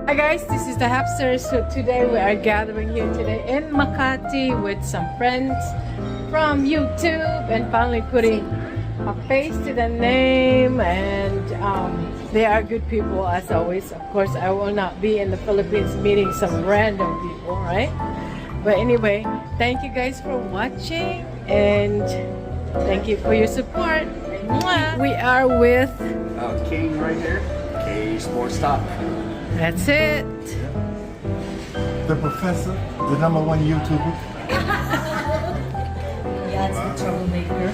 Hi guys, this is the Happsters. So today we are gathering here today in Makati with some friends from YouTube and finally putting a face to the name, and they are good people as always. Of course, I will not be in the Philippines meeting some random people, right? But anyway, thank you guys for watching and thank you for your support. Mwah! We are with King right here. K Sports Talk. That's it. The professor, the #1 YouTuber. Yeah, it's the troublemaker.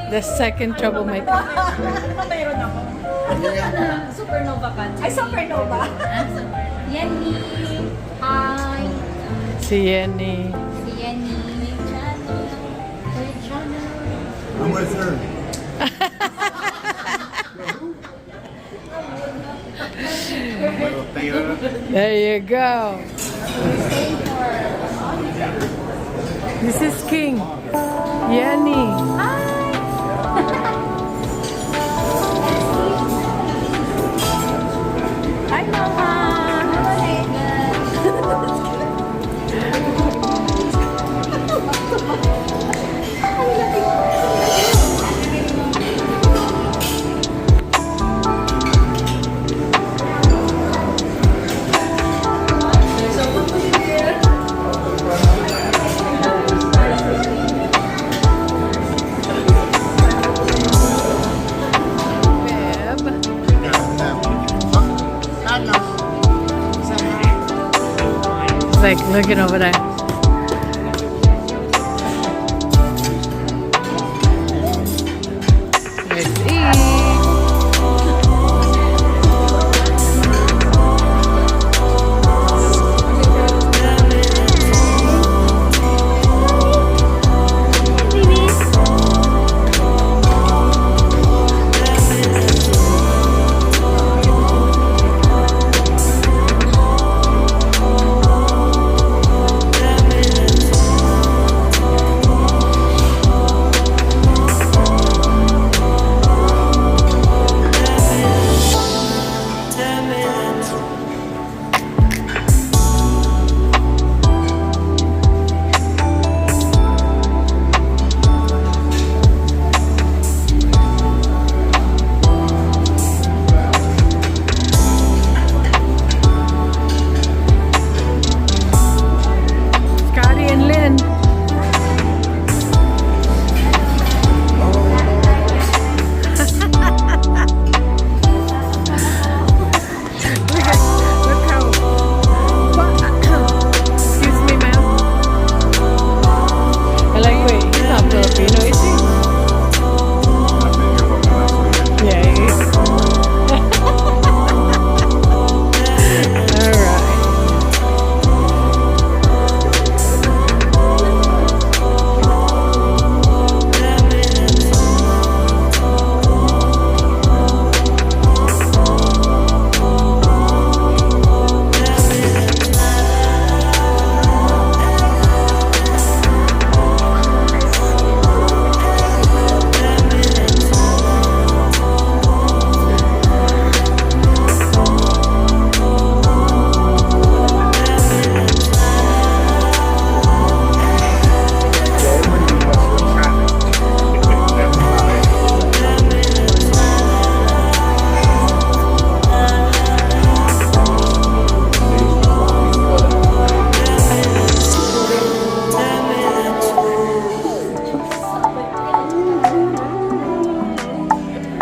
The second troublemaker. Mayroon ako. Supernova ka. Ay, supernova. Yenny. Hi. Si Yenny. Si Yenny. I'm with her. There you go. This is King. Yenny. Hi, Mama. Like looking over there. Let's eat.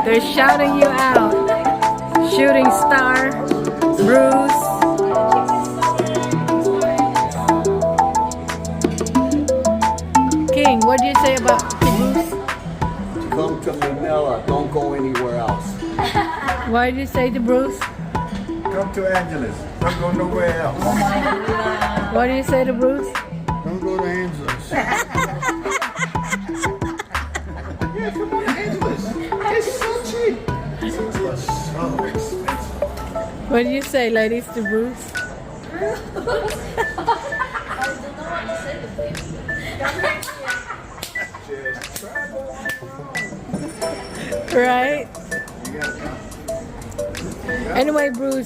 They're shouting you out. Shooting star, Bruce. King, what do you say about Bruce? Come to Manila. Don't go anywhere else. What do you say to Bruce? Come to Angeles. Don't go nowhere else. What do you say to Bruce? Don't go to Angeles. Yeah, come on, Angeles. It's so cheap. It's so expensive. What do you say, ladies, to Bruce? Right? You gotta come. Anyway, Bruce,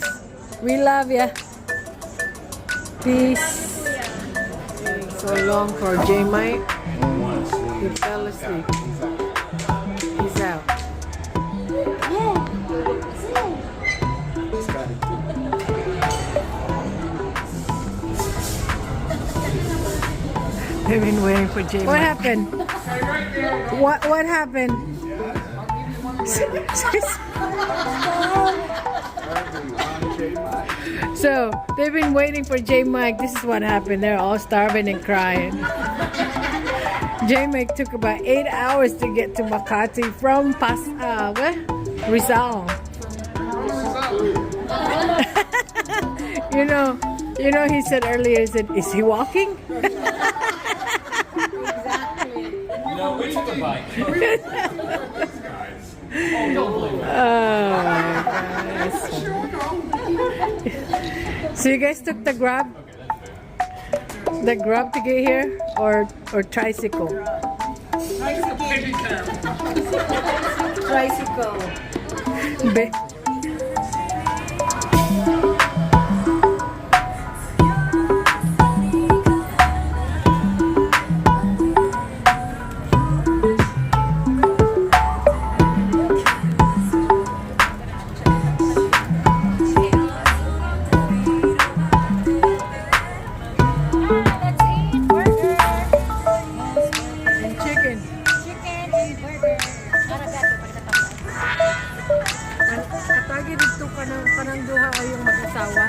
we love ya. Peace. So long for J Mike. He fell asleep. He's out. They've been waiting for J Mike. What happened? What happened? So they've been waiting for J Mike. This is what happened. They're all starving and crying. J Mike took about 8 hours to get to Makati from Rizal. You know, he said earlier, he said, is he walking? No, we took a bike. Oh my gosh. So you guys took the Grab? The Grab to get here? Or tricycle? Tricycle. Panangduha ay yung mag-asawa.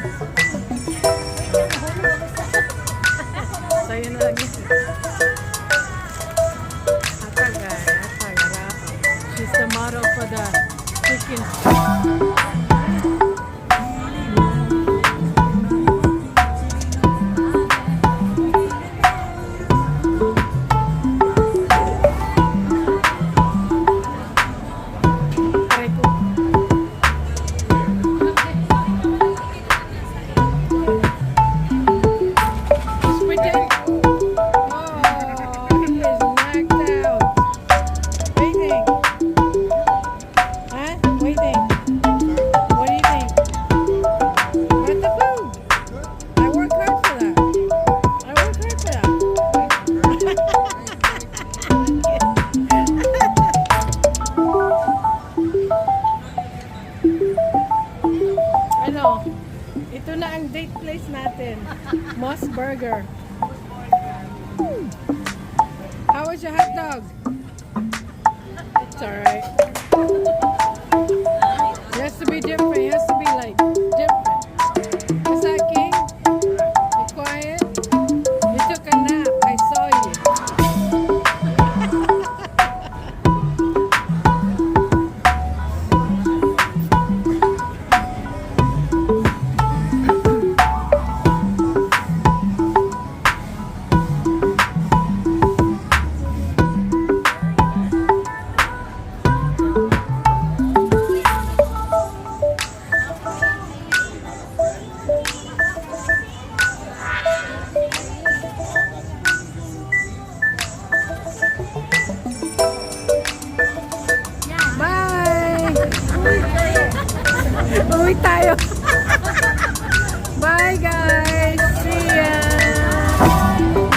Sa'yo na lagi. Atagara. She's the model for the chicken. Ito na ang date place natin. Moss Burger. How was your hot dog? It's alright. It has to be different. It has to be like different. What's that, King? You quiet? You took a nap. I saw you. Uwi tayo. Bye guys. See ya.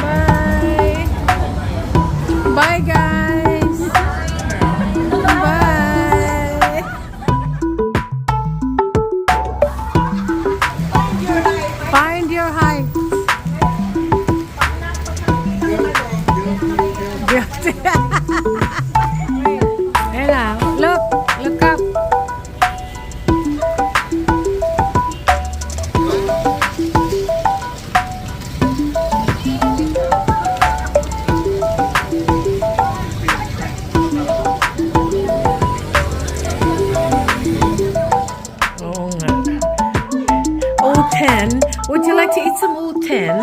Bye. Bye guys. Bye. Find your height. Ella, look up. Would you like to eat some uten?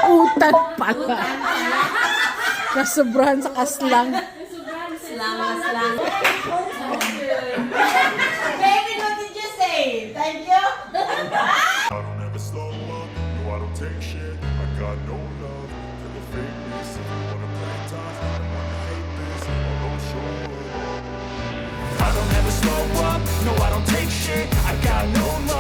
Utan pala. Nasubrahan sa kaslang. Slang. Baby, what did you say? Thank you. I don't ever slow up, no I don't take shit. I got no love for the fakeness. If you wanna play tough and wanna hate this, I'll show up. I don't ever slow up, up, no I don't take shit, I got no love